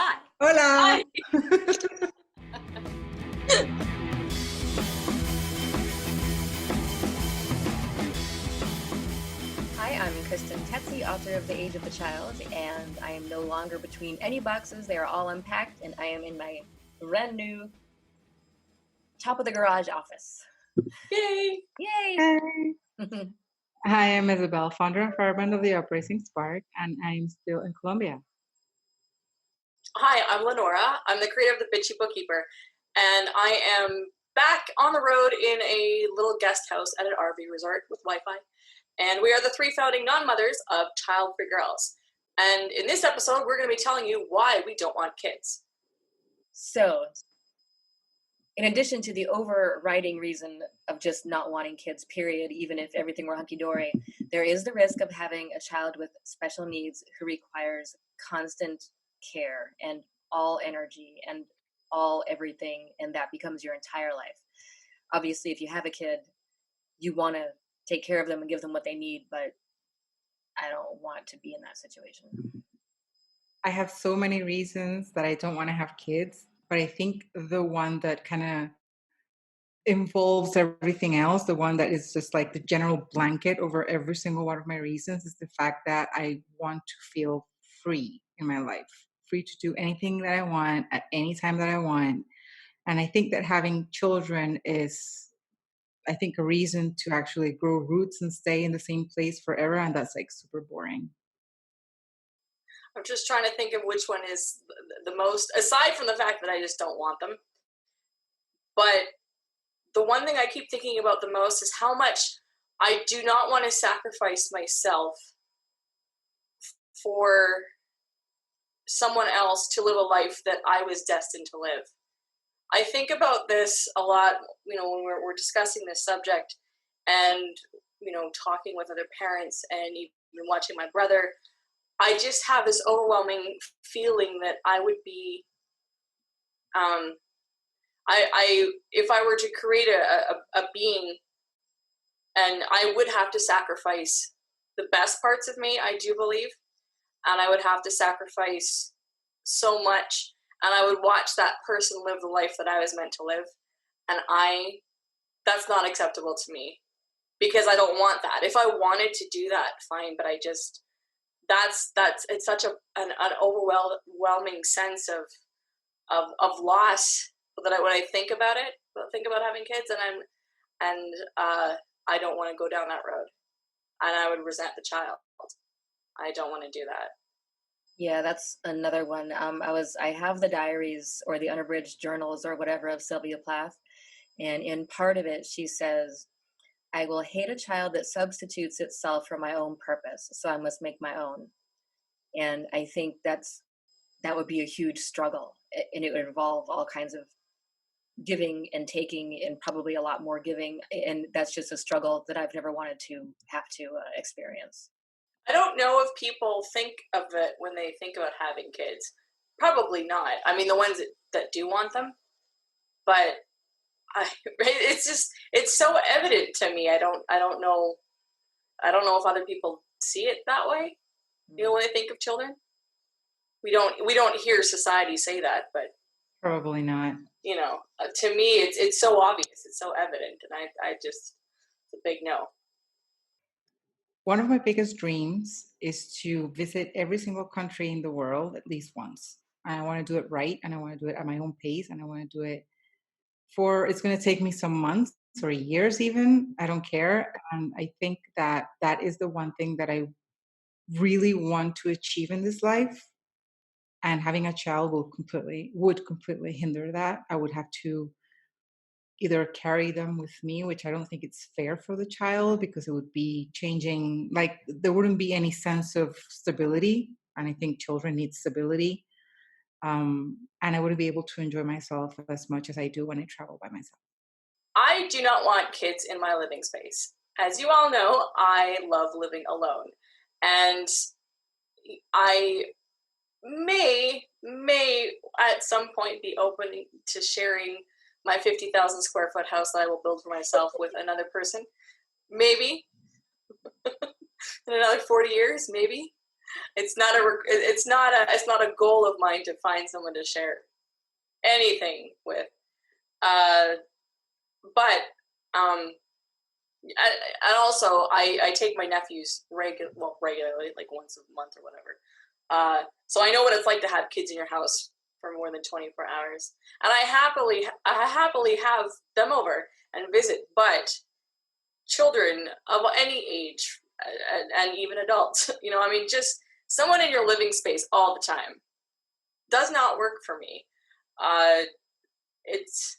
Hi. Hola. Hi, I'm Kristen Tetzi, author of The Age of the Child, and I am no longer between any boxes. They are all unpacked, and I am in my brand new top of the garage office. Yay! Yay! Hey. Hi, I'm Isabel, founder and firebrand of the Uprising Spark, and I'm still in Colombia. Hi, I'm Lenora. I'm the creator of The Bitchy Bookkeeper, and I am back on the road in a little guest house at an RV resort with Wi-Fi. And we are the three founding non-mothers of Childfree Girls. And in this episode, we're going to be telling you why we don't want kids. So, in addition to the overriding reason of just not wanting kids, period, even if everything were hunky-dory, there is the risk of having a child with special needs who requires constant care and all energy and all everything, and that becomes your entire life. Obviously, if you have a kid, you want to take care of them and give them what they need, but I don't want to be in that situation. I have so many reasons that I don't want to have kids, but I think the one that kind of involves everything else, the one that is just like the general blanket over every single one of my reasons, is the fact that I want to feel free in my life, free to do anything that I want at any time that I want. And I think that having children is, I think, a reason to actually grow roots and stay in the same place forever. And that's like super boring. I'm just trying to think of which one is the most, aside from the fact that I just don't want them. But the one thing I keep thinking about the most is how much I do not want to sacrifice myself for someone else to live a life that I was destined to live. I think about this a lot, when we're discussing this subject and, talking with other parents and even watching my brother. I just have this overwhelming feeling that I would be, if I were to create a being, and I would have to sacrifice the best parts of me, I do believe, and I would have to sacrifice so much, and I would watch that person live the life that I was meant to live, and that's not acceptable to me, because I don't want that. If I wanted to do that, fine, but I just, it's such an overwhelming sense of loss that when I think about having kids, and I don't want to go down that road, and I would resent the child. I don't want to do that. Yeah, that's another one. I have the diaries or the unabridged journals or whatever of Sylvia Plath, and in part of it, she says, "I will hate a child that substitutes itself for my own purpose, so I must make my own." And I think that would be a huge struggle, and it would involve all kinds of giving and taking, and probably a lot more giving. And that's just a struggle that I've never wanted to have to experience. I don't know if people think of it when they think about having kids. Probably not. I mean, the ones that do want them, but it's so evident to me. I don't know if other people see it that way. When they think of children, we don't hear society say that, but Probably not. To me, it's so obvious, it's so evident, and I just, it's a big no. One of my biggest dreams is to visit every single country in the world at least once. And I want to do it right, and I want to do it at my own pace, and I want to do it it's going to take me some months or years even. I don't care. And I think that is the one thing that I really want to achieve in this life. And having a child would completely hinder that. I would have to either carry them with me, which I don't think it's fair for the child, because it would be changing, like there wouldn't be any sense of stability. And I think children need stability. And I wouldn't be able to enjoy myself as much as I do when I travel by myself. I do not want kids in my living space. As you all know, I love living alone. And I may at some point be open to sharing my 50,000 square foot house that I will build for myself with another person. Maybe. In another 40 years, maybe. It's not a goal of mine to find someone to share anything with. Uh, but and also I take my nephews regularly, like once a month or whatever. So I know what it's like to have kids in your house for more than 24 hours, and I happily have them over and visit. But children of any age, and even adults, I mean, just someone in your living space all the time does not work for me. Uh, it's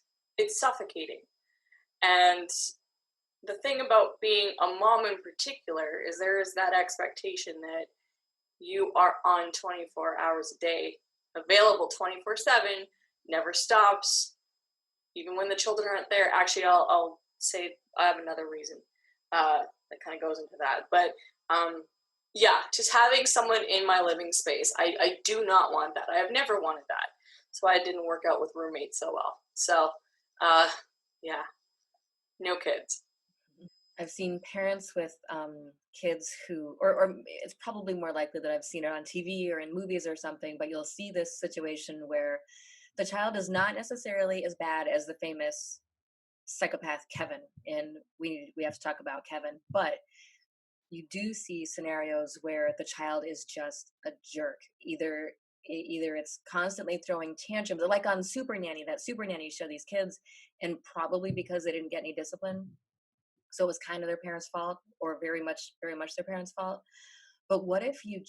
suffocating, and the thing about being a mom in particular is there is that expectation that you are on 24 hours a day, available 24/7, never stops, even when the children aren't there. Actually, I'll say I have another reason that kind of goes into that. But yeah, just having someone in my living space, I do not want that. I have never wanted that. That's why it didn't work out with roommates so well. So, yeah, no kids. I've seen parents with kids who, or it's probably more likely that I've seen it on TV or in movies or something, but you'll see this situation where the child is not necessarily as bad as the famous psychopath Kevin, and we have to talk about Kevin, but you do see scenarios where the child is just a jerk. Either it's constantly throwing tantrums, like on Super Nanny, that Super Nanny show, these kids, and probably because they didn't get any discipline, so it was kind of their parents' fault, or very much their parents' fault. But what if you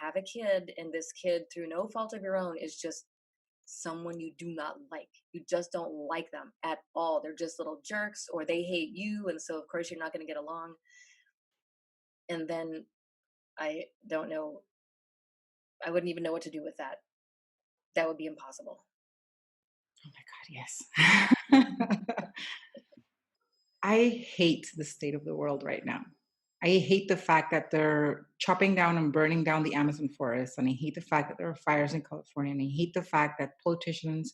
have a kid, and this kid, through no fault of your own, is just someone you do not like. You just don't like them at all. They're just little jerks, or they hate you, and so of course you're not going to get along. And then I don't know, I wouldn't even know what to do with that. That would be impossible. Oh my God, yes. I hate the state of the world right now. I hate the fact that they're chopping down and burning down the Amazon forest. And I hate the fact that there are fires in California. And I hate the fact that politicians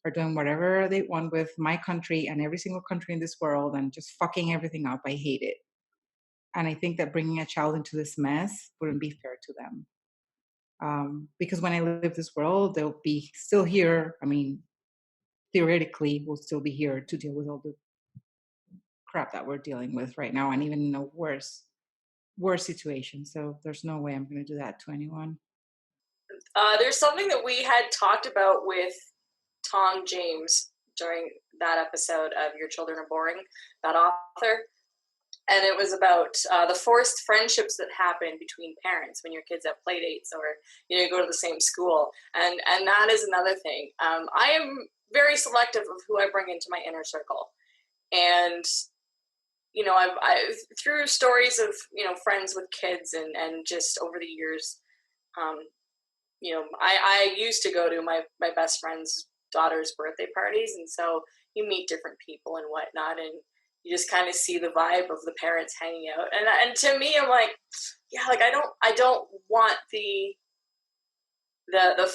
are doing whatever they want with my country and every single country in this world and just fucking everything up. I hate it. And I think that bringing a child into this mess wouldn't be fair to them. Because when I leave this world, they'll be still here. I mean, theoretically, we'll still be here to deal with all the crap that we're dealing with right now, and even in a worse situation. So there's no way I'm going to do that to anyone. There's something that we had talked about with Tom James during that episode of Your Children Are Boring, that author. And it was about the forced friendships that happen between parents when your kids have play dates, or you go to the same school. And that is another thing. I am very selective of who I bring into my inner circle. And I've through stories of friends with kids, and just over the years, I used to go to my best friend's daughter's birthday parties, and so you meet different people and whatnot, and you just kind of see the vibe of the parents hanging out. And to me, I'm like, yeah, like I don't want the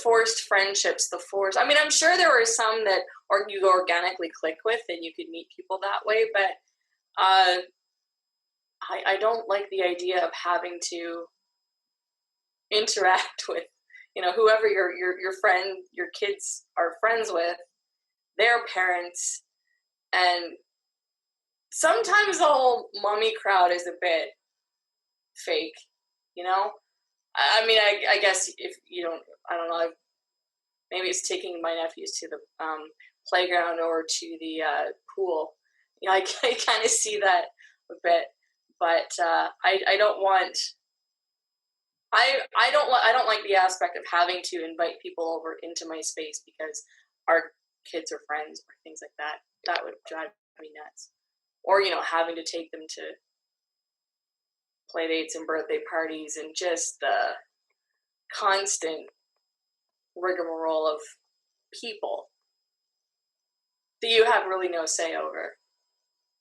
forced friendships, the forced. I mean, I'm sure there were some that you organically click with, and you could meet people that way, but I don't like the idea of having to interact with whoever your friend, your kids are friends with, their parents. And sometimes the whole mommy crowd is a bit fake, I mean, I guess if you don't, I don't know, maybe it's taking my nephews to the playground or to the pool. I kind of see that a bit, but I don't want. I don't like the aspect of having to invite people over into my space because our kids are friends or things like that. That would drive me nuts. Or having to take them to play dates and birthday parties, and just the constant rigmarole of people that you have really no say over.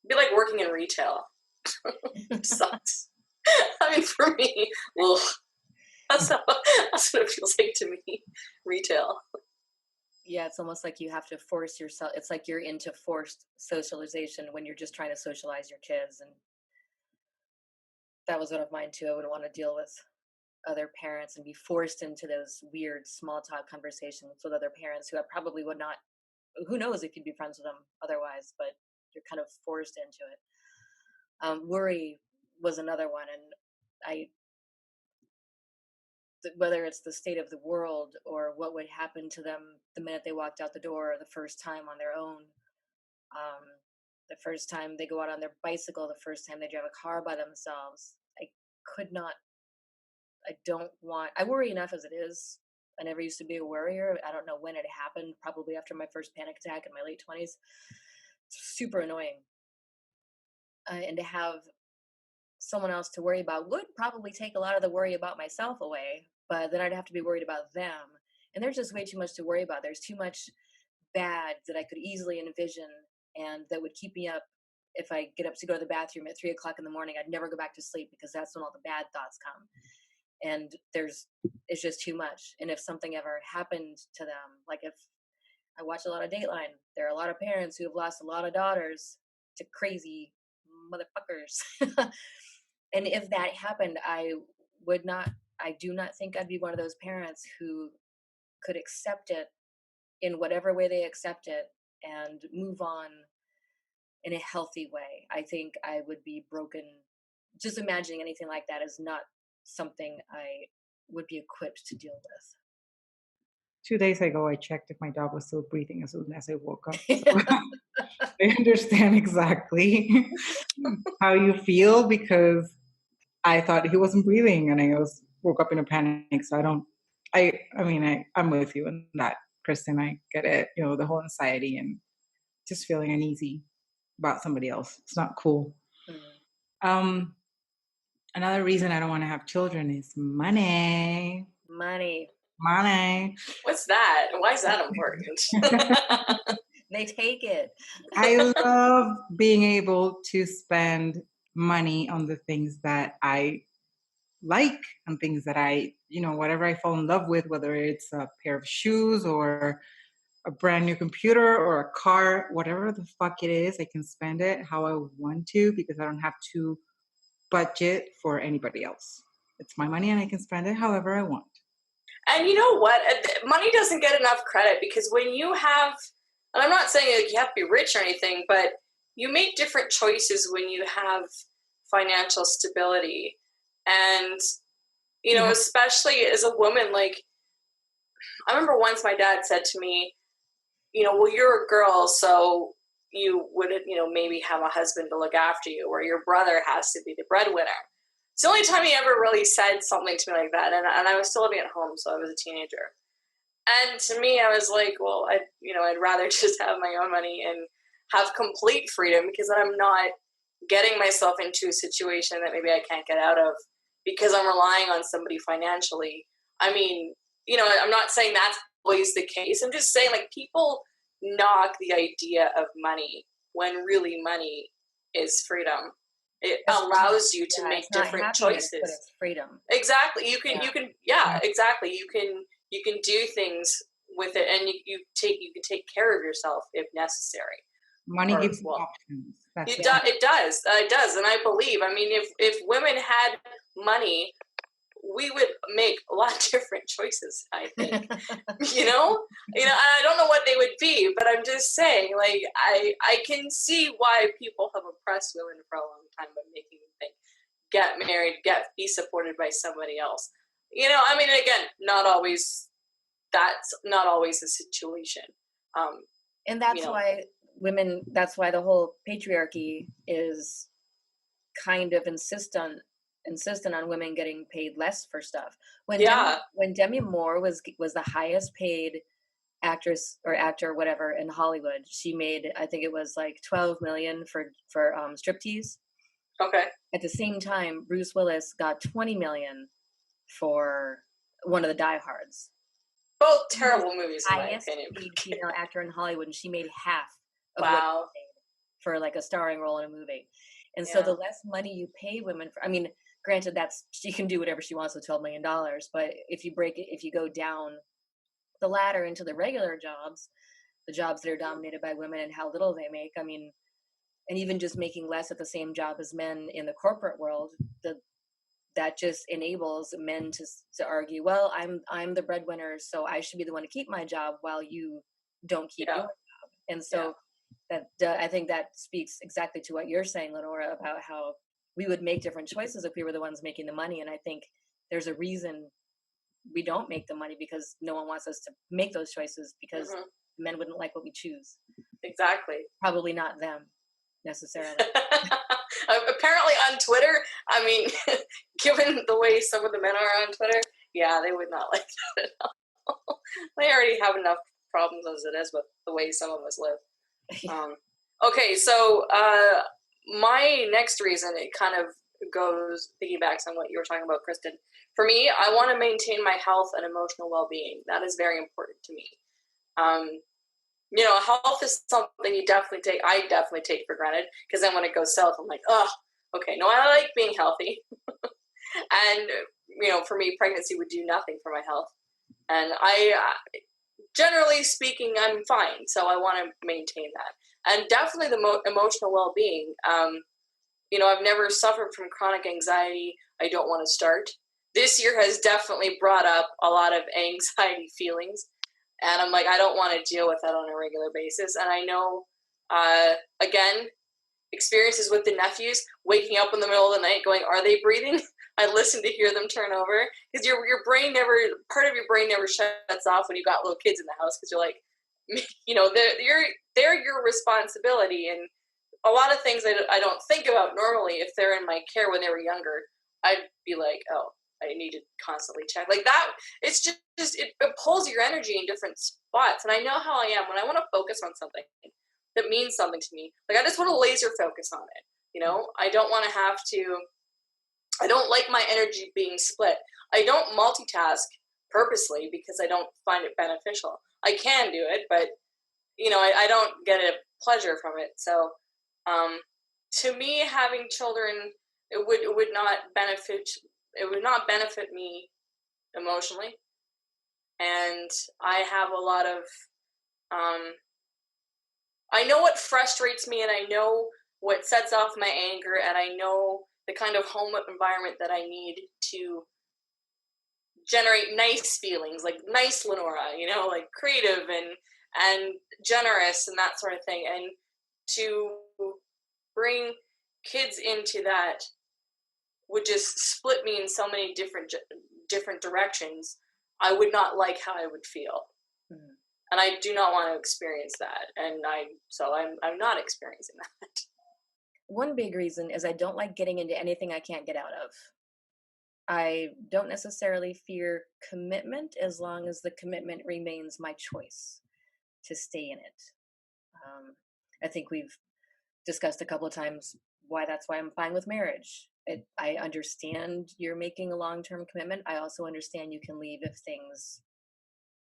It'd be like working in retail. It sucks. I mean, for me, ugh, that's what it feels like to me. Retail. Yeah, it's almost like you have to force yourself. It's like you're into forced socialization when you're just trying to socialize your kids. And that was one of mine too. I wouldn't want to deal with other parents and be forced into those weird small talk conversations with other parents who I probably would not, who knows if you'd be friends with them otherwise, but you're kind of forced into it. Worry was another one. And I, whether it's the state of the world or what would happen to them the minute they walked out the door or the first time on their own, um, the first time they go out on their bicycle, the first time they drive a car by themselves. I could not, I don't want, I worry enough as it is. I never used to be a worrier. I don't know when it happened, probably after my first panic attack in my late 20s. It's super annoying. And to have someone else to worry about would probably take a lot of the worry about myself away, but then I'd have to be worried about them. And there's just way too much to worry about. There's too much bad that I could easily envision and that would keep me up. If I get up to go to the bathroom at 3 o'clock in the morning, I'd never go back to sleep because that's when all the bad thoughts come. And it's just too much. And if something ever happened to them, like if I watch a lot of Dateline, there are a lot of parents who have lost a lot of daughters to crazy motherfuckers. And if that happened, I do not think I'd be one of those parents who could accept it in whatever way they accept it and move on in a healthy way. I think I would be broken. Just imagining anything like that is not something I would be equipped to deal with. 2 days ago, I checked if my dog was still breathing as soon as I woke up. So Yeah. I understand exactly how you feel because I thought he wasn't breathing and woke up in a panic. So I'm with you in that, Kristen. I get it. The whole anxiety and just feeling uneasy about somebody else. It's not cool. Mm. Um, Another reason I don't want to have children is money. Money. Money. What's that? Why is that important? They take it. I love being able to spend money on the things that I like and things that whatever I fall in love with, whether it's a pair of shoes or a brand new computer or a car, whatever the fuck it is, I can spend it how I want to because I don't have to budget for anybody else. It's my money and I can spend it however I want. And you know what? Money doesn't get enough credit because when you have, and I'm not saying like you have to be rich or anything, but you make different choices when you have financial stability. And, especially as a woman, like, I remember once my dad said to me, well, you're a girl, so you wouldn't, maybe have a husband to look after you, or your brother has to be the breadwinner. It's the only time he ever really said something to me like that, and I was still living at home, so I was a teenager. And to me, I was like, well, I'd rather just have my own money and have complete freedom because I'm not getting myself into a situation that maybe I can't get out of because I'm relying on somebody financially. I mean, I'm not saying that's always the case. I'm just saying, like, people knock the idea of money when really money is freedom. It allows you to make different choices. But it's freedom. Exactly. You can exactly. You can do things with it, and you can take care of yourself if necessary. Money gives you options. It does, and I believe. I mean, if women had money, we would make a lot of different choices, I think. And I don't know what they would be, but I'm just saying, like, I can see why people have oppressed women for a long time by making them think, get married, be supported by somebody else. I mean, again, that's not always the situation. And that's why that's why the whole patriarchy is kind of insistent on women getting paid less for stuff. When Demi Moore was the highest paid actress or actor, whatever, in Hollywood, she made, I think it was like $12 million for striptease. Okay. At the same time, Bruce Willis got $20 million for one of the Die Hards. Both terrible movies, in my opinion. Highest paid female actor in Hollywood, and she made half of what she paid for like a starring role in a movie. And so the less money you pay women for, I mean, granted, she can do whatever she wants with $12 million, but if you go down the ladder into the regular jobs, the jobs that are dominated by women and how little they make, I mean, and even just making less at the same job as men in the corporate world, the that just enables men to argue, well, I'm the breadwinner, so I should be the one to keep my job while you don't keep Yeah. yours. And Yeah. so that I think that speaks exactly to what you're saying, Lenora, about how we would make different choices if we were the ones making the money. And I think there's a reason we don't make the money, because no one wants us to make those choices, because men wouldn't like what we choose. Exactly. Probably not them necessarily. Apparently on Twitter, I mean, given the way some of the men are on Twitter, yeah, they would not like that at all. They already have enough problems as it is with the way some of us live. Okay, so my next reason, it kind of piggybacks on what you were talking about, Kristen. For me, I want to maintain my health and emotional well-being. That is very important to me. Health is something I definitely take for granted, because then when it goes south, I'm like, oh, okay, no, I like being healthy. And, for me, pregnancy would do nothing for my health. And generally speaking, I'm fine. So I want to maintain that. And definitely the emotional well-being. I've never suffered from chronic anxiety. I don't want to start. This year has definitely brought up a lot of anxiety feelings. And I'm like, I don't want to deal with that on a regular basis. And I know, again, experiences with the nephews, waking up in the middle of the night going, are they breathing? I listen to hear them turn over, because your brain part of your brain never shuts off when you got little kids in the house, because you're like, they're your responsibility. And a lot of things I don't think about normally, if they're in my care when they were younger, I'd be like, oh, I need to constantly check. Like that, it's just it pulls your energy in different spots. And I know how I am when I want to focus on something that means something to me. Like, I just want to laser focus on it. I don't want to I don't like my energy being split. I don't multitask purposely because I don't find it beneficial. I can do it, but I don't get a pleasure from it. So, to me, having children, it would not benefit me emotionally. And I have a lot of, I know what frustrates me, and I know what sets off my anger, and I know the kind of home environment that I need to generate nice feelings, like nice Lenora, like creative and generous and that sort of thing. And to bring kids into that would just split me in so many different directions. I would not like how I would feel. Mm-hmm. And I do not want to experience that. And I'm not experiencing that. One big reason is I don't like getting into anything I can't get out of. I don't necessarily fear commitment as long as the commitment remains my choice to stay in it. I think we've discussed a couple of times why I'm fine with marriage. I understand you're making a long-term commitment. I also understand you can leave if things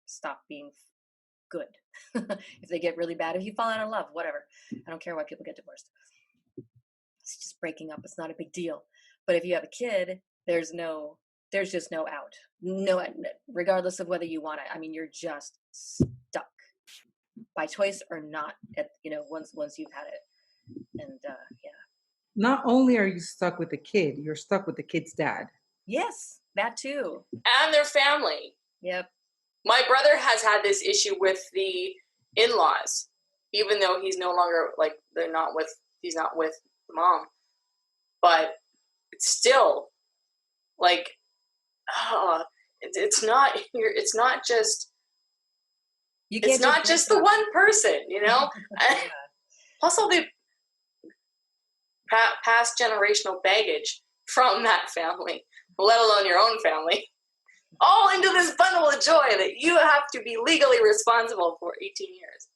stop being good. If they get really bad, if you fall out of love, whatever. I don't care why people get divorced. It's just breaking up. It's not a big deal. But if you have a kid, there's just no out. No, regardless of whether you want it. I mean, you're just stuck by choice or not once you've had it. And yeah. Not only are you stuck with the kid, you're stuck with the kid's dad. Yes, that too. And their family. Yep. My brother has had this issue with the in-laws, even though he's no longer, he's not with the mom. But it's still, it's not just, it's not just the one person, Yeah. Plus all the past generational baggage from that family, let alone your own family, all into this bundle of joy that you have to be legally responsible for 18 years.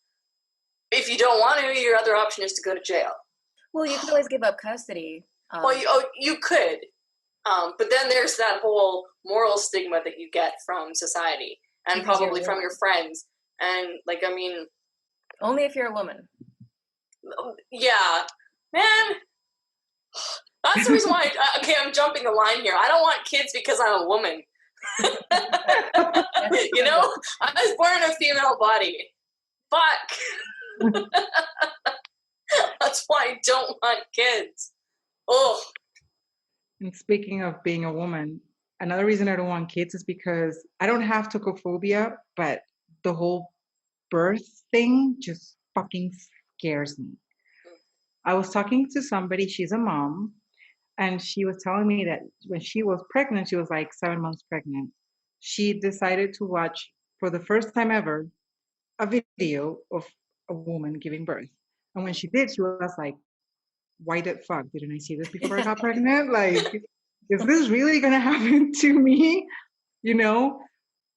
If you don't want to, your other option is to go to jail. Well, you could always give up custody. You could. But then there's that whole moral stigma that you get from society and probably from your friends. And, only if you're a woman. Yeah. Man. That's the reason why, I'm jumping the line here. I don't want kids because I'm a woman. I was born in a female body. Fuck. That's why I don't want kids. Oh. And speaking of being a woman, another reason I don't want kids is because I don't have tocophobia, but the whole birth thing just fucking scares me. I was talking to somebody, she's a mom, and she was telling me that when she was pregnant, she was like 7 months pregnant. She decided to watch for the first time ever a video of a woman giving birth. And when she did, she was like, why the fuck didn't I see this before I got pregnant? Like, is this really gonna happen to me? You know?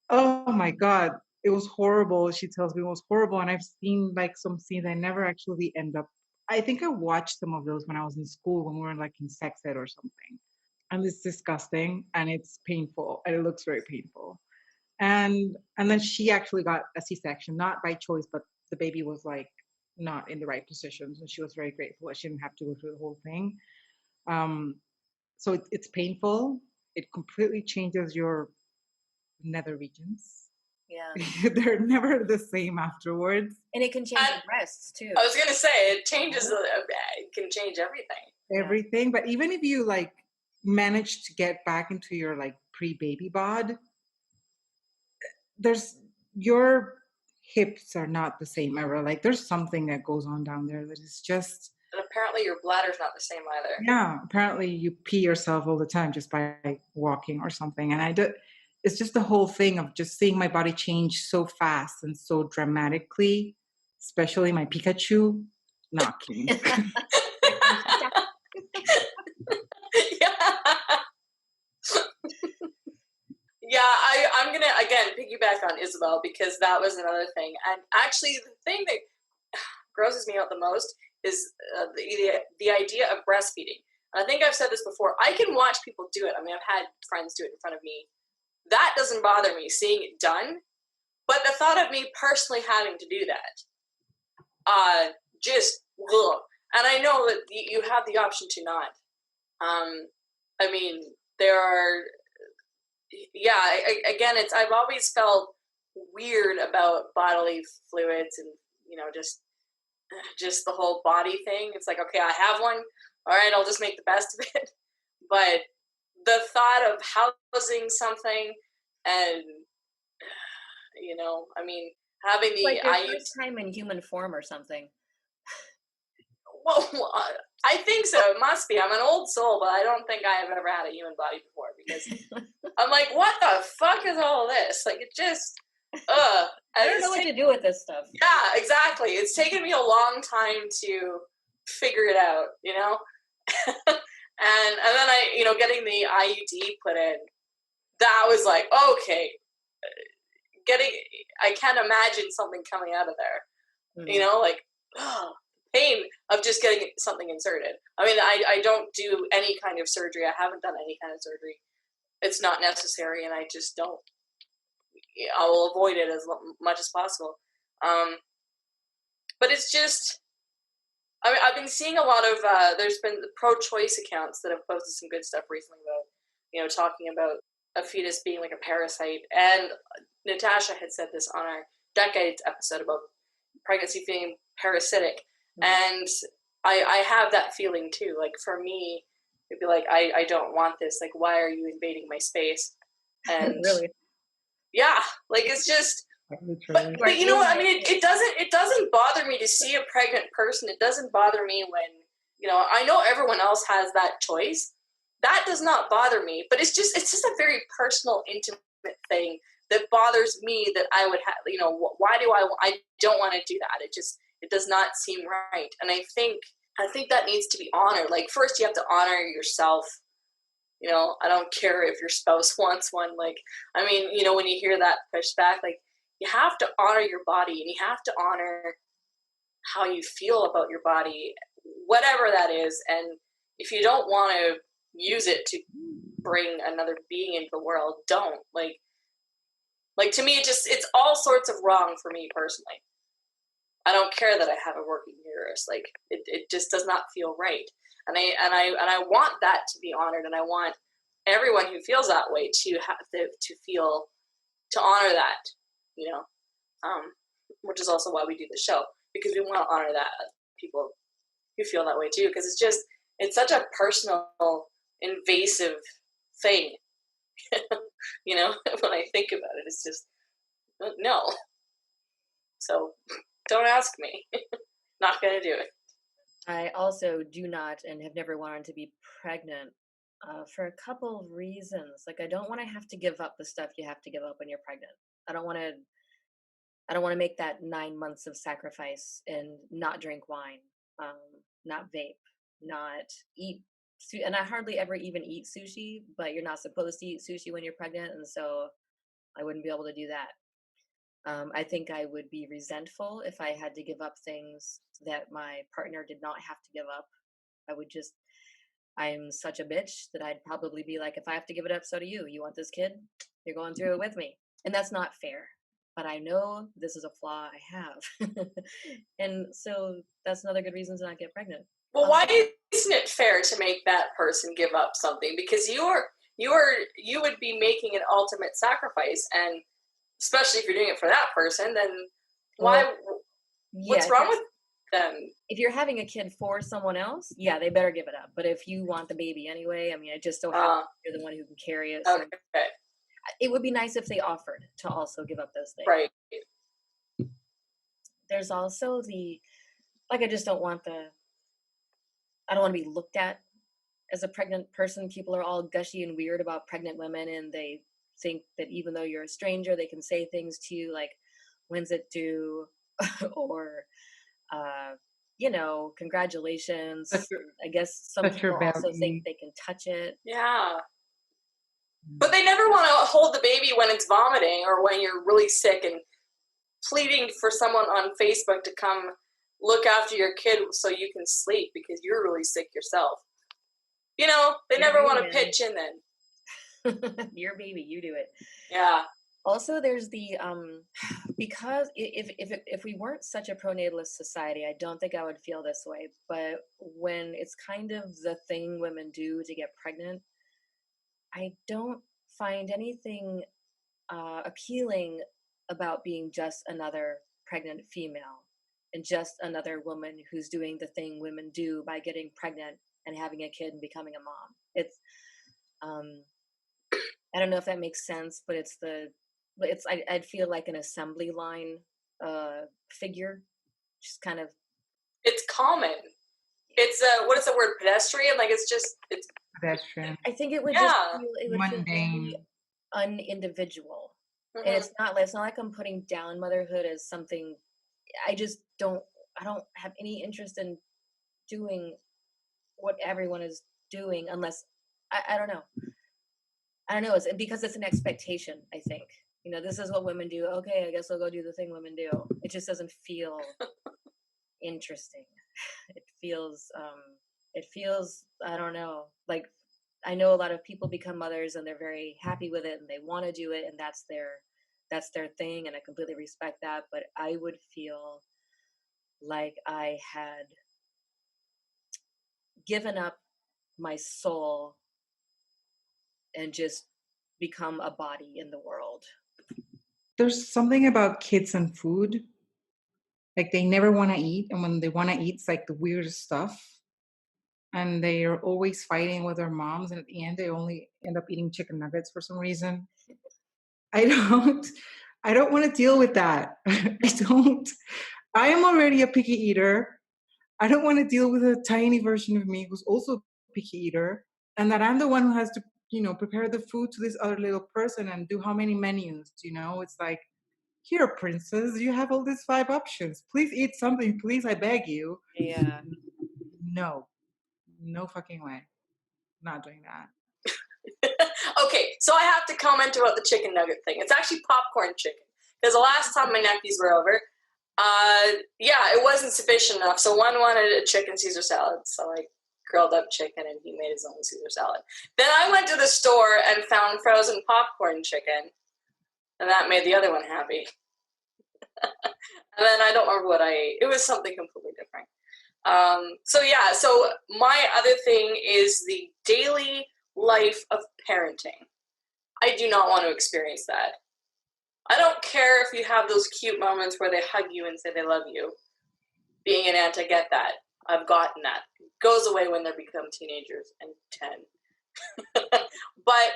Oh my God. It was horrible. She tells me it was horrible. And I've seen like some scenes I never actually end up. I think I watched some of those when I was in school when we were like in sex ed or something. And it's disgusting and it's painful and it looks very painful. And then she actually got a C-section, not by choice, but the baby was like not in the right positions, and she was very grateful that she didn't have to go through the whole thing. Um, so it's painful. It completely changes your nether regions. Yeah. They're never the same afterwards. And it can change And your breasts too. I was gonna say it changes. It can change everything. Everything. But even if you like manage to get back into your like pre-baby bod, there's your hips are not the same ever. Like there's something that goes on down there that is just And apparently your bladder's not the same either. yeah. Apparently you pee yourself all the time just by walking or something. And I do it's just the whole thing of just seeing my body change so fast and so dramatically, especially my Pikachu. Not kidding. Yeah. Yeah, I'm gonna again piggyback on Isabel because that was another thing. And actually, the thing that grosses me out the most is the idea of breastfeeding. And I think I've said this before. I can watch people do it. I mean, I've had friends do it in front of me. That doesn't bother me seeing it done, but the thought of me personally having to do that, just ugh. And I know that you have the option to not. I mean, there are. Yeah, again, I've always felt weird about bodily fluids and just the whole body thing. It's like, okay, I have one. All right, I'll just make the best of it. But the thought of housing something and I mean, having It's the like your IU. first time in human form or something. Well, I think so. It must be. I'm an old soul, but I don't think I have ever had a human body before because I'm like, what the fuck is all this? Like, it just, I don't know what to do with this stuff. Yeah, exactly. It's taken me a long time to figure it out, and then getting the IUD put in, that was like, okay, I can't imagine something coming out of there, like, oh, pain of just getting something inserted. I mean, I don't do any kind of surgery. I haven't done any kind of surgery. It's not necessary, and I just don't. I will avoid it as much as possible. But it's just, I mean, I've been seeing a lot of, there's been pro-choice accounts that have posted some good stuff recently about, talking about a fetus being like a parasite. And Natasha had said this on our Decades episode about pregnancy being parasitic. Mm-hmm. And I have that feeling too. Like for me, it'd be like, I don't want this. Like, why are you invading my space? And really? Yeah, like it's just, but you know what? I mean, it doesn't bother me to see a pregnant person. It doesn't bother me when, I know everyone else has that choice. That does not bother me, but it's just a very personal, intimate thing that bothers me that I would have, why do I don't want to do that. It does not seem right. And I think that needs to be honored. Like first you have to honor yourself. I don't care if your spouse wants one. Like, I mean, when you hear that pushed back, like you have to honor your body and you have to honor how you feel about your body, whatever that is. And if you don't want to use it to bring another being into the world, don't. Like to me, it's all sorts of wrong for me personally. I don't care that I have a working uterus. Like it just does not feel right. And I want that to be honored, and I want everyone who feels that way to have to honor that, which is also why we do the show, because we want to honor that people who feel that way too, because it's such a personal invasive thing. You know, when I think about it, it's just, no. So don't ask me. Not going to do it. I also do not and have never wanted to be pregnant for a couple of reasons. Like, I don't want to have to give up the stuff you have to give up when you're pregnant. I don't want to. I don't want to make that 9 months of sacrifice and not drink wine, um, not vape, not eat. And I hardly ever even eat sushi. But you're not supposed to eat sushi when you're pregnant, and so I wouldn't be able to do that. I think I would be resentful if I had to give up things that my partner did not have to give up. I would just, I'm such a bitch that I'd probably be like, if I have to give it up, so do you. You want this kid? You're going through it with me. And that's not fair. But I know this is a flaw I have. And so that's another good reason to not get pregnant. Well, why isn't it fair to make that person give up something? Because you would be making an ultimate sacrifice, and especially if you're doing it for that person, then why? Well, what's wrong with them? If you're having a kid for someone else, yeah, they better give it up. But if you want the baby anyway, I mean, it just so happens you're the one who can carry it. So Okay. it would be nice if they offered to also give up those things. Right. There's also I just don't want I don't want to be looked at as a pregnant person. People are all gushy and weird about pregnant women, and they think that even though you're a stranger, they can say things to you like, when's it due? Or, congratulations. I guess some people also think they can touch it. Yeah. But they never want to hold the baby when it's vomiting or when you're really sick and pleading for someone on Facebook to come look after your kid so you can sleep because you're really sick yourself. You know, they never want to pitch in then. Your baby, you do it. Yeah. Also, there's because if we weren't such a pronatalist society, I don't think I would feel this way. But when it's kind of the thing women do to get pregnant, I don't find anything appealing about being just another pregnant female and just another woman who's doing the thing women do by getting pregnant and having a kid and becoming a mom. It's I don't know if that makes sense, but I'd feel like an assembly line figure, just kind of. It's common. It's what is the word? Pedestrian? Like it's pedestrian. I think it would just feel very unindividual. Mm-hmm. And it's not like I'm putting down motherhood as something. I don't have any interest in doing what everyone is doing unless I don't know. It's because it's an expectation, I think. You know, this is what women do. Okay, I guess I'll go do the thing women do. It just doesn't feel interesting. It feels I don't know, like I know a lot of people become mothers and they're very happy with it and they want to do it and that's their thing, and I completely respect that, but I would feel like I had given up my soul and just become a body in the world. There's something about kids and food. Like they never want to eat, and when they want to eat, it's like the weirdest stuff. And they are always fighting with their moms, and at the end, they only end up eating chicken nuggets for some reason. I don't want to deal with that. I am already a picky eater. I don't want to deal with a tiny version of me who's also a picky eater, and that I'm the one who has to, prepare the food to this other little person and do how many menus, It's like, here, princess, you have all these 5 options. Please eat something, please, I beg you. Yeah. No fucking way. Not doing that. Okay, so I have to comment about the chicken nugget thing. It's actually popcorn chicken. Because the last time my nephews were over, it wasn't sufficient enough. So one wanted a chicken Caesar salad. So I grilled up chicken and he made his own Caesar salad. Then I went to the store and found frozen popcorn chicken. And that made the other one happy. And then I don't remember what I ate. It was something completely different. So my other thing is the daily life of parenting. I do not want to experience that. I don't care if you have those cute moments where they hug you and say they love you. Being an aunt, I get that. I've gotten that. It goes away when they become teenagers and 10. But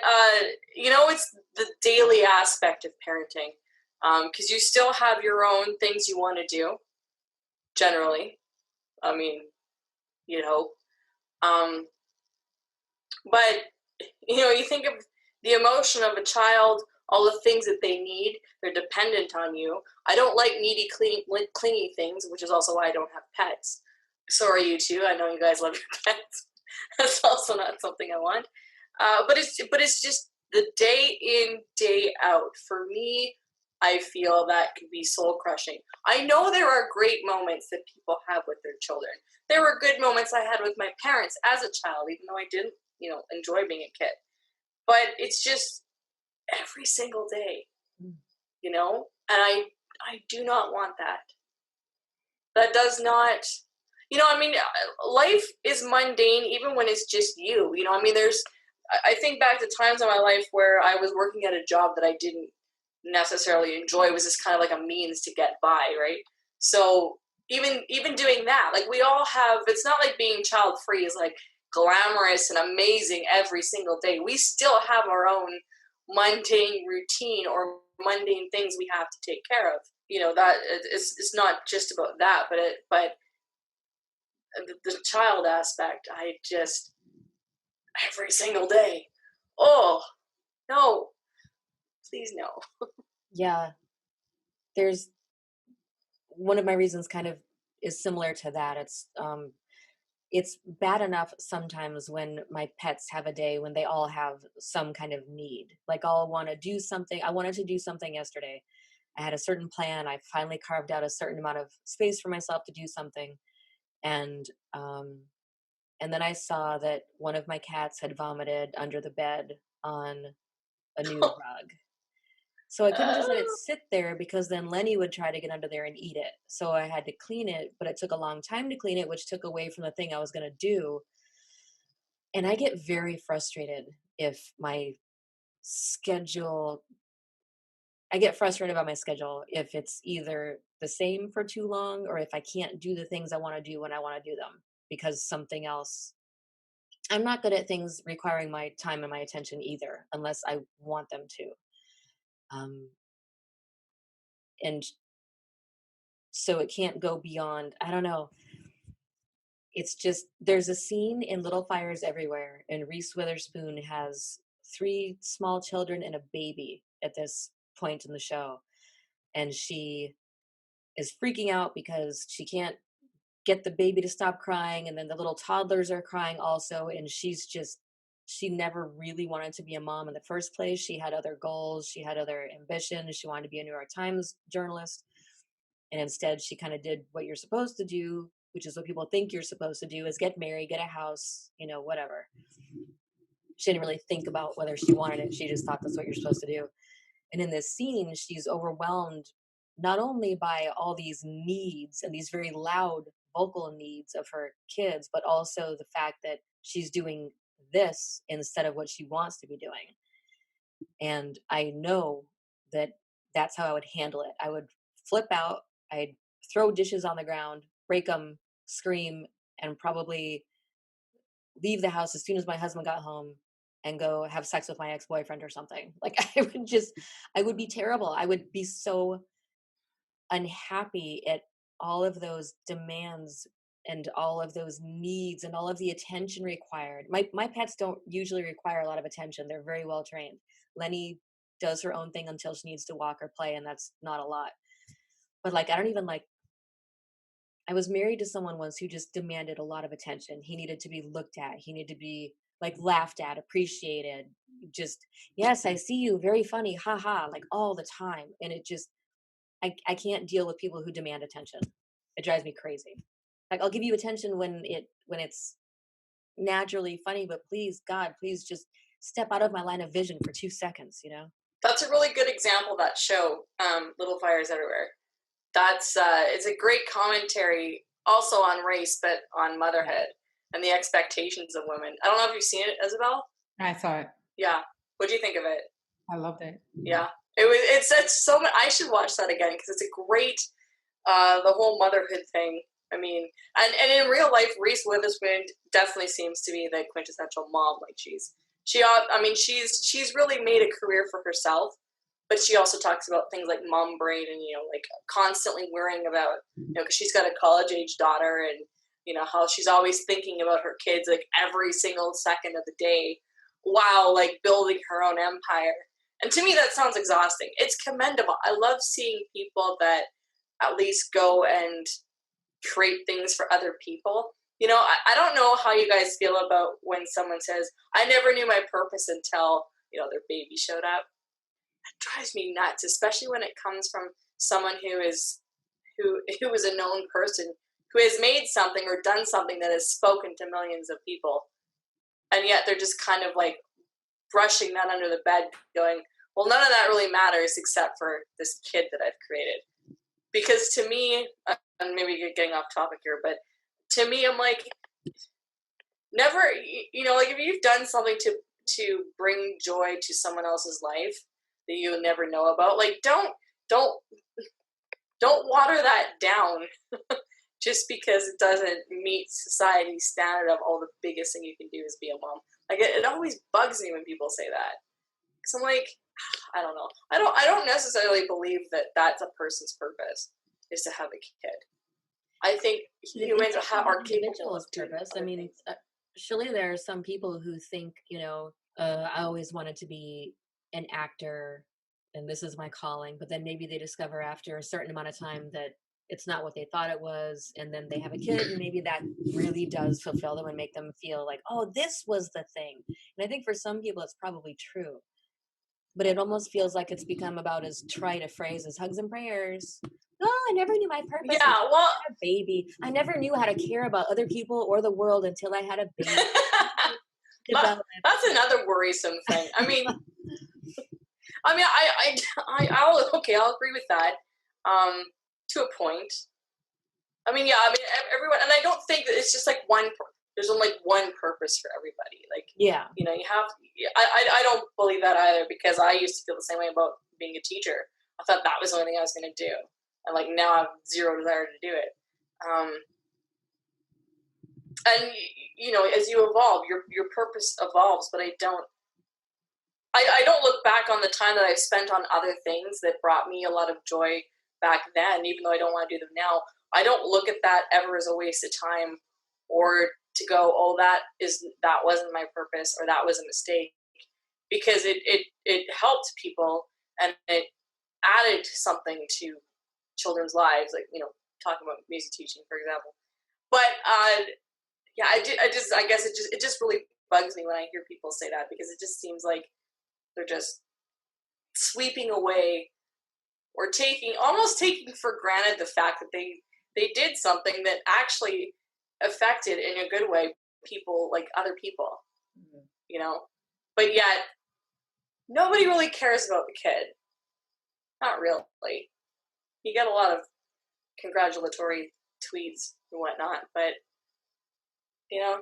it's the daily aspect of parenting, because you still have your own things you want to do. Generally, I mean, you know, um, but you think of the emotion of a child, all the things that they need. They're dependent on you. I don't like needy, clingy things, which is also why I don't have pets. So are you too. I know you guys love your pets. That's also not something I want. But it's just the day in, day out. For me, I feel that can be soul crushing. I know there are great moments that people have with their children. There were good moments I had with my parents as a child, even though I didn't, enjoy being a kid. But it's just every single day, and I do not want that. That does not, life is mundane even when it's just you. I think back to times in my life where I was working at a job that I didn't necessarily enjoy. It was just kind of like a means to get by, right? So even doing that, like we all have, it's not like being child free is like glamorous and amazing every single day. We still have our own mundane routine or mundane things we have to take care of. That it's not just about that, but the child aspect, I just every single day. Oh no, please no. Yeah, there's one of my reasons kind of is similar to that. It's bad enough sometimes when my pets have a day when they all have some kind of need. Like I'll want to do something. I wanted to do something yesterday. I had a certain plan. I finally carved out a certain amount of space for myself to do something. And um and then I saw that one of my cats had vomited under the bed on a new rug. So I couldn't just let it sit there because then Lenny would try to get under there and eat it. So I had to clean it, but it took a long time to clean it, which took away from the thing I was going to do. And I get very frustrated if my schedule, I get frustrated about my schedule if it's either the same for too long or if I can't do the things I want to do when I want to do them because something else. I'm not good at things requiring my time and my attention either, unless I want them to. Um, and so it can't go beyond, I don't know. It's just, there's a scene in Little Fires Everywhere, and Reese Witherspoon has three small children and a baby at this point in the show. And she is freaking out because she can't get the baby to stop crying. And then the little toddlers are crying also. And she never really wanted to be a mom in the first place. She had other goals, she had other ambitions. She wanted to be a New York Times journalist. And instead, she kind of did what you're supposed to do, which is what people think you're supposed to do, is get married, get a house, whatever. She didn't really think about whether she wanted it. She just thought that's what you're supposed to do. And in this scene, she's overwhelmed not only by all these needs and these very loud vocal needs of her kids, but also the fact that she's doing this instead of what she wants to be doing. And I know that that's how I would handle it. I would flip out, I'd throw dishes on the ground, break them, scream, and probably leave the house as soon as my husband got home and go have sex with my ex-boyfriend or something. Like I would be terrible. I would be so unhappy at all of those demands and all of those needs and all of the attention required. My pets don't usually require a lot of attention. They're very well trained. Lenny does her own thing until she needs to walk or play, and that's not a lot. But like I was married to someone once who just demanded a lot of attention. He needed to be looked at. He needed to be like laughed at, appreciated. Just, yes, I see you, very funny, haha, like all the time. And it just, I can't deal with people who demand attention. It drives me crazy. Like I'll give you attention when it's naturally funny, but please, God, please just step out of my line of vision for 2 seconds, That's a really good example, that show, Little Fires Everywhere. That's it's a great commentary also on race, but on motherhood and the expectations of women. I don't know if you've seen it, Isabel. I saw it. Yeah. What do you think of it? I loved it. Yeah. It's so much. I should watch that again because it's a great the whole motherhood thing. I mean, and in real life, Reese Witherspoon definitely seems to be the quintessential mom. Like she's I mean, she's really made a career for herself, but she also talks about things like mom brain and, like constantly worrying about, because she's got a college age daughter, and, how she's always thinking about her kids like every single second of the day while like building her own empire. And to me, that sounds exhausting. It's commendable. I love seeing people that at least go and create things for other people. I don't know how you guys feel about when someone says, I never knew my purpose until, their baby showed up. That drives me nuts, especially when it comes from someone who is a known person, who has made something or done something that has spoken to millions of people. And yet they're just kind of like brushing that under the bed, going, well, none of that really matters except for this kid that I've created. Because to me, and maybe getting off topic here, but to me, I'm like, never, like if you've done something to bring joy to someone else's life that you'll never know about, like don't water that down just because it doesn't meet society's standard of, the biggest thing you can do is be a mom. Like it always bugs me when people say that, because I'm like, I don't know. I don't necessarily believe that that's a person's purpose, is to have a kid. I think humans are capable of purpose. I mean, surely there are some people who think, I always wanted to be an actor and this is my calling, but then maybe they discover after a certain amount of time that it's not what they thought it was, and then they have a kid, and maybe that really does fulfill them and make them feel like, oh, this was the thing. And I think for some people it's probably true, but it almost feels like it's become about as trite a phrase as hugs and prayers. Oh, I never knew my purpose. Yeah, well, I had a baby. I never knew how to care about other people or the world until I had a baby. That's another worrisome thing. I mean, I'll agree with that, to a point. I mean, yeah, everyone, and I don't think that it's just like there's only one purpose for everybody. Like, yeah, you have. I don't believe that either, because I used to feel the same way about being a teacher. I thought that was the only thing I was going to do, and like now I have zero desire to do it. And as you evolve, your purpose evolves, but I don't look back on the time that I've spent on other things that brought me a lot of joy back then, even though I don't want to do them now. I don't look at that ever as a waste of time, or to go, oh, that wasn't my purpose, or that was a mistake, because it helped people and it added something to children's lives, like, talking about music teaching, for example. But yeah, I guess it just really bugs me when I hear people say that, because it just seems like they're just sweeping away or almost taking for granted the fact that they did something that actually affected in a good way people, like other people, but yet nobody really cares about the kid. Not really. You get a lot of congratulatory tweets and whatnot, but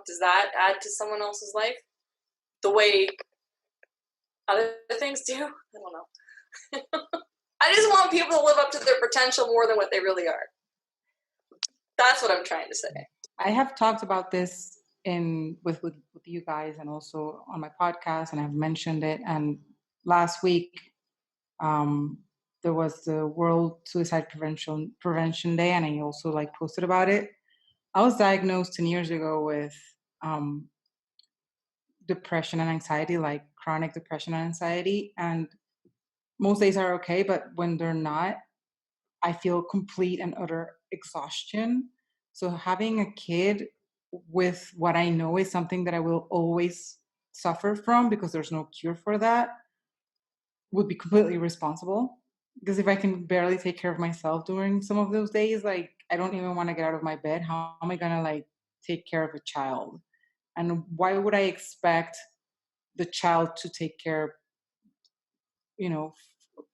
does that add to someone else's life the way other things do? I don't know. I just want people to live up to their potential more than what they really are. That's what I'm trying to say. I have talked about this with you guys, and also on my podcast, and I've mentioned it. And last week, there was the World Suicide Prevention Day, and I also posted about it. I was diagnosed 10 years ago with depression and anxiety, like chronic depression and anxiety. And most days are okay, but when they're not, I feel complete and utter exhaustion. So having a kid with what I know is something that I will always suffer from, because there's no cure for that, would be completely irresponsible. Because if I can barely take care of myself during some of those days, like I don't even want to get out of my bed. How am I gonna take care of a child? And why would I expect the child to take care,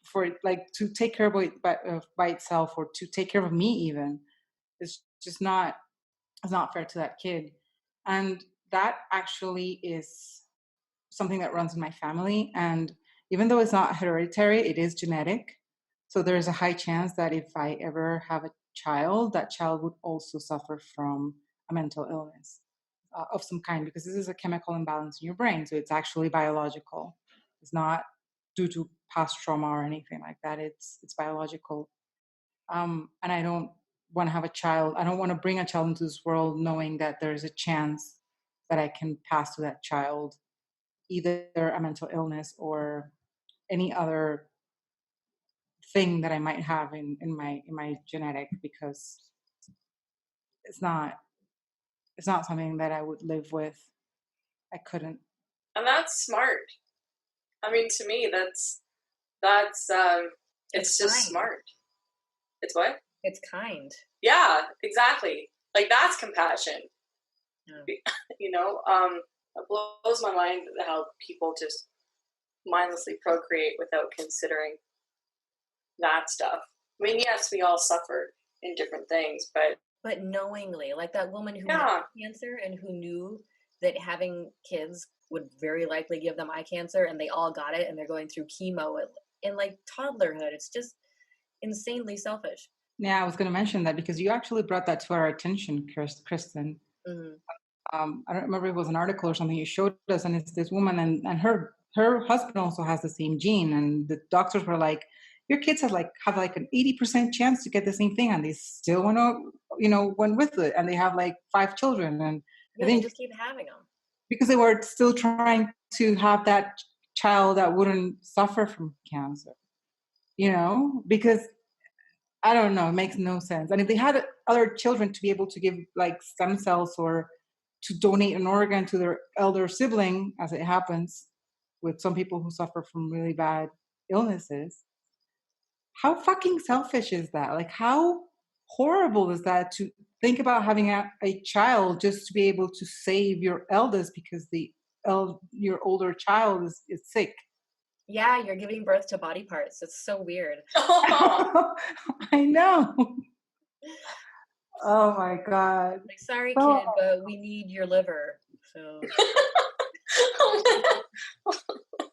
for to take care of it by itself, or to take care of me even? It's just not, it's not fair to that kid. And that actually is something that runs in my family. And even though it's not hereditary, it is genetic. So there's a high chance that if I ever have a child, that child would also suffer from a mental illness. of some kind, because this is a chemical imbalance in your brain. So it's actually biological. It's not due to past trauma or anything like that. It's biological. And I don't want to have a child. I don't want to bring a child into this world knowing that there's a chance that I can pass to that child either a mental illness or any other thing that I might have in my genetic, because it's not something that I would live with. I couldn't. And that's smart. I mean, to me, that's it's just kind. smart. It's what? It's kind. Yeah, exactly. Like, that's compassion. Yeah. You know, it blows my mind how people just mindlessly procreate without considering that stuff. I mean, yes, we all suffer in different things, but knowingly, like that woman who yeah. had cancer and who knew that having kids would very likely give them eye cancer, and they all got it, and they're going through chemo in like toddlerhood. It's just insanely selfish. Yeah, I was going to mention that because you actually brought that to our attention, Kristen. Mm-hmm. I don't remember if it was an article or something you showed us, and it's this woman and her husband also has the same gene, and the doctors were like, your kids have like an 80% chance to get the same thing, and they still want to went with it, and they have like 5 children, and yeah, I think they just keep having them because they were still trying to have that child that wouldn't suffer from cancer, because I don't know, it makes no sense. And if they had other children to be able to give like stem cells or to donate an organ to their elder sibling, as it happens with some people who suffer from really bad illnesses, how fucking selfish is that? Like, how horrible is that to think about having a child just to be able to save your eldest because your older child is sick? Yeah, you're giving birth to body parts. It's so weird. I know. Oh my God. Like, sorry, kid, but we need your liver. So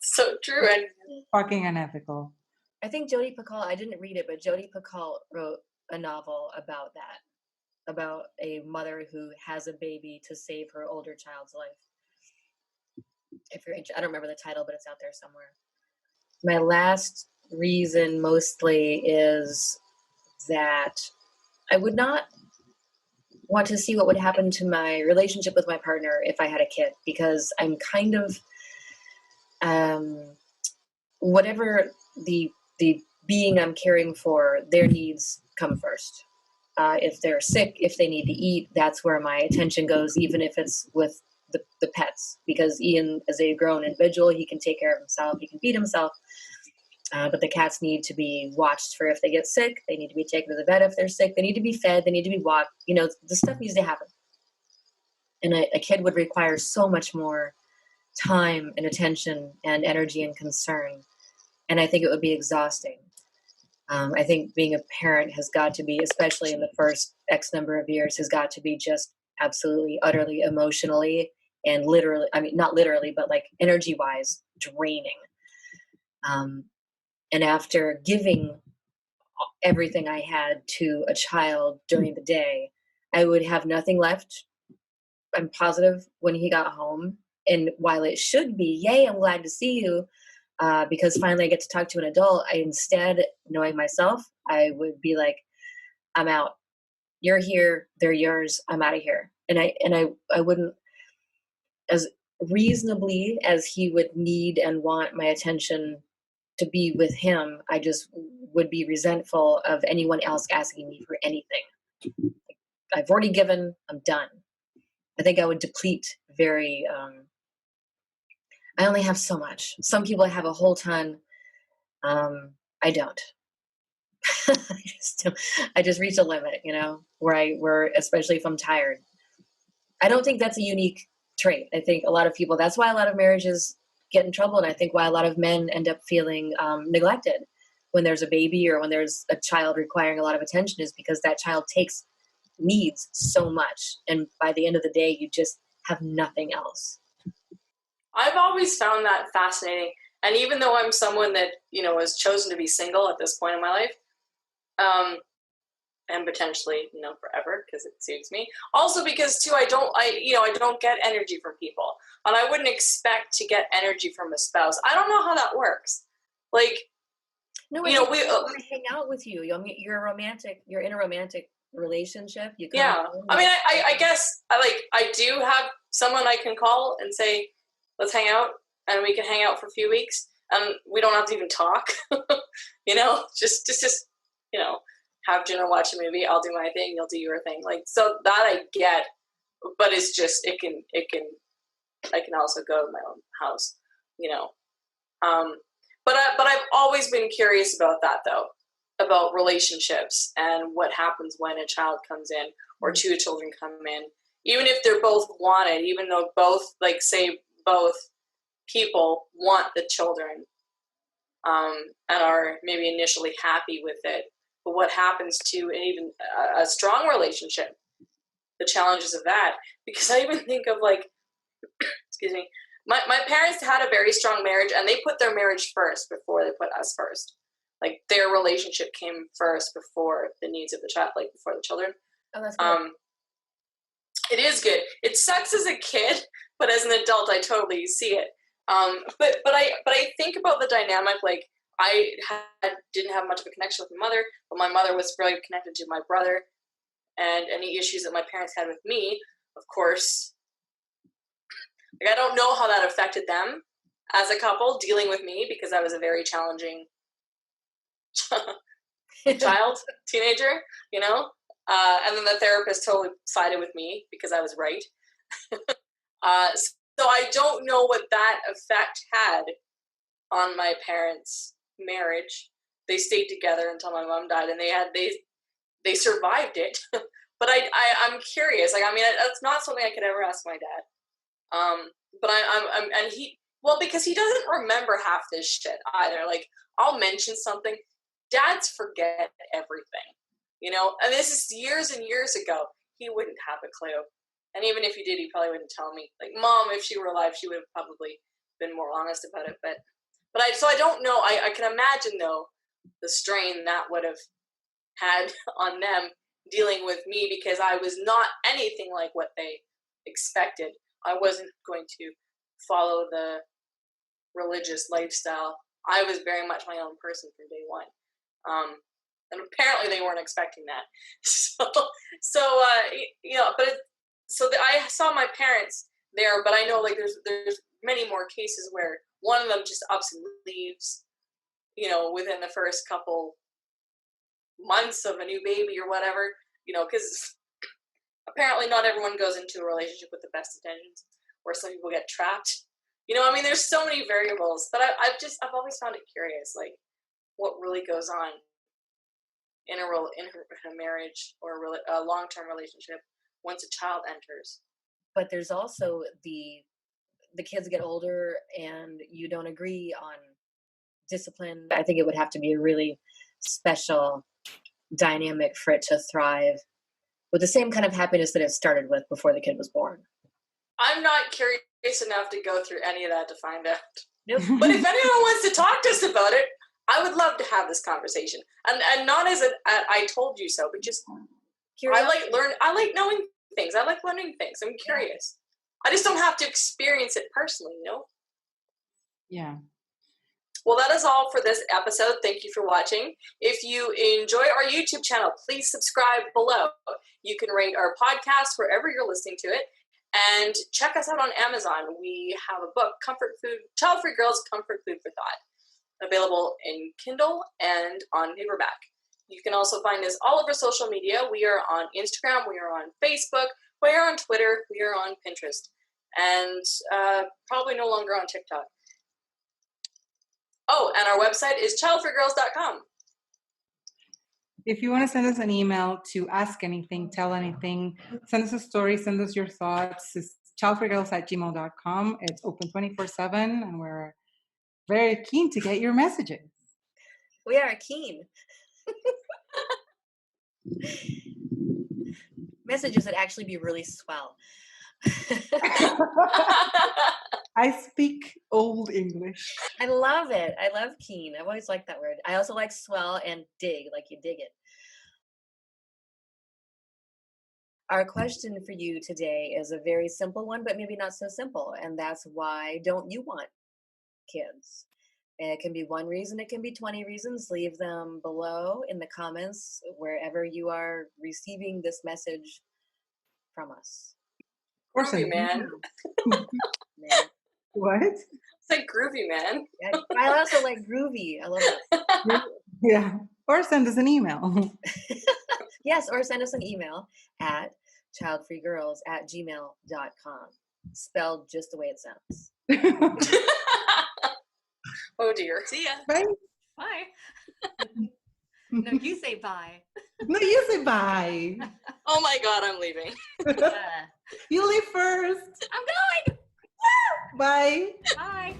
So true. And fucking unethical. I think Jodi Picoult, I didn't read it, but Jodi Picoult wrote a novel about that, about a mother who has a baby to save her older child's life. If you're interested, I don't remember the title, but it's out there somewhere. My last reason mostly is that I would not want to see what would happen to my relationship with my partner if I had a kid, because I'm kind of whatever the being I'm caring for, their needs come first. If they're sick, if they need to eat, that's where my attention goes, even if it's with the pets, because Ian, as a grown individual, he can take care of himself, he can feed himself. But the cats need to be watched for if they get sick. They need to be taken to the vet if they're sick. They need to be fed. They need to be walked. The stuff needs to happen. And a kid would require so much more time and attention and energy and concern. And I think it would be exhausting. I think being a parent has got to be, especially in the first X number of years, has got to be just absolutely, utterly, emotionally, and literally, I mean, not literally, but like energy-wise, draining. And after giving everything I had to a child during the day, I would have nothing left, I'm positive, when he got home. And while it should be, yay, I'm glad to see you, because finally I get to talk to an adult, I instead, knowing myself, I would be like, I'm out. You're here, they're yours, I'm out of here. And I wouldn't, as reasonably as he would need and want my attention to be with him, I just would be resentful of anyone else asking me for anything. I've already given, I'm done. I think I would deplete very, I only have so much. Some people have a whole ton. I don't. I just reach a limit, where especially if I'm tired. I don't think that's a unique trait. I think a lot of people, that's why a lot of marriages get in trouble. And I think why a lot of men end up feeling neglected when there's a baby or when there's a child requiring a lot of attention, is because that child needs so much. And by the end of the day, you just have nothing else. I've always found that fascinating. And even though I'm someone that, has chosen to be single at this point in my life, and potentially, forever, because it suits me. Also because too, I don't get energy from people, and I wouldn't expect to get energy from a spouse. I don't know how that works. Like, No, I think they want to hang out with you. I mean, you're in a romantic relationship. You come yeah. home. I mean, I guess I do have someone I can call and say, let's hang out, and we can hang out for a few weeks, and we don't have to even talk. Just have dinner, watch a movie. I'll do my thing. You'll do your thing. Like, so that I get, but it's just I can also go to my own house. But I've always been curious about that, though, about relationships and what happens when a child comes in or two children come in, even if they're both wanted, even though both, like, say both people want the children, and are maybe initially happy with it. But what happens to an even a strong relationship? The challenges of that, because I even think of, like, excuse me, my parents had a very strong marriage, and they put their marriage first before they put us first. Like, their relationship came first before the needs of the child, like before the children. Oh, that's good. It is good. It sucks as a kid, but as an adult, I totally see it. But I think about the dynamic. Like, didn't have much of a connection with my mother, but my mother was very connected to my brother, and any issues that my parents had with me, of course. Like, I don't know how that affected them as a couple dealing with me, because I was a very challenging child, teenager, and then the therapist totally sided with me because I was right. So I don't know what that effect had on my parents' marriage. They stayed together until my mom died, and they survived it. But I'm curious. Like, I mean, that's not something I could ever ask my dad. But and because he doesn't remember half this shit either. Like, I'll mention something, dads forget everything, and this is years and years ago. He wouldn't have a clue. And even if he did, he probably wouldn't tell me. Like, Mom, if she were alive, she would have probably been more honest about it. But I don't know. I can imagine, though, the strain that would have had on them dealing with me, because I was not anything like what they expected. I wasn't going to follow the religious lifestyle. I was very much my own person from day one. And apparently they weren't expecting that. I saw my parents there, but I know, like, there's many more cases where one of them just ups and leaves, within the first couple months of a new baby or whatever, because apparently not everyone goes into a relationship with the best intentions, or some people get trapped. I mean, there's so many variables, but I've always found it curious, like, what really goes on in a marriage or a long-term relationship once a child enters. But there's also the kids get older and you don't agree on discipline. I think it would have to be a really special dynamic for it to thrive with the same kind of happiness that it started with before the kid was born. I'm not curious enough to go through any of that to find out. Nope. But if anyone wants to talk to us about it, I would love to have this conversation. And not as I told you so, but just curiosity. I like knowing things. I like learning things. I'm curious. I just don't have to experience it personally, Yeah. Well, that is all for this episode. Thank you for watching. If you enjoy our YouTube channel, please subscribe below. You can rate our podcast wherever you're listening to it. And check us out on Amazon. We have a book, Childfree Girls, Comfort Food for Thought, available in Kindle and on paperback. You can also find us all over social media. We are on Instagram. We are on Facebook. We are on Twitter. We are on Pinterest. And probably no longer on TikTok. Oh, and our website is childfreegirls.com. If you want to send us an email to ask anything, tell anything, send us a story, send us your thoughts, it's childfreegirls@gmail.com. It's open 24/7, and we're very keen to get your messages. We are keen. Messages that actually be really swell. I speak old English. I love it. I love keen. I've always liked that word. I also like swell and dig, like you dig it. Our question for you today is a very simple one, but maybe not so simple. And that's, why don't you want kids? And it can be one reason, it can be 20 reasons. Leave them below in the comments wherever you are receiving this message from us. Or Groovy, send an man. email. Man. What? It's like groovy, man. Yeah, I also like groovy. I love that. Yeah. Or send us an email. Yes, or send us an email at childfreegirls@gmail.com. Spelled just the way it sounds. Oh dear. See ya. Bye. Bye. No, you say bye. No, you say bye. Oh my god, I'm leaving. Uh, You leave first. I'm going. Bye. Bye.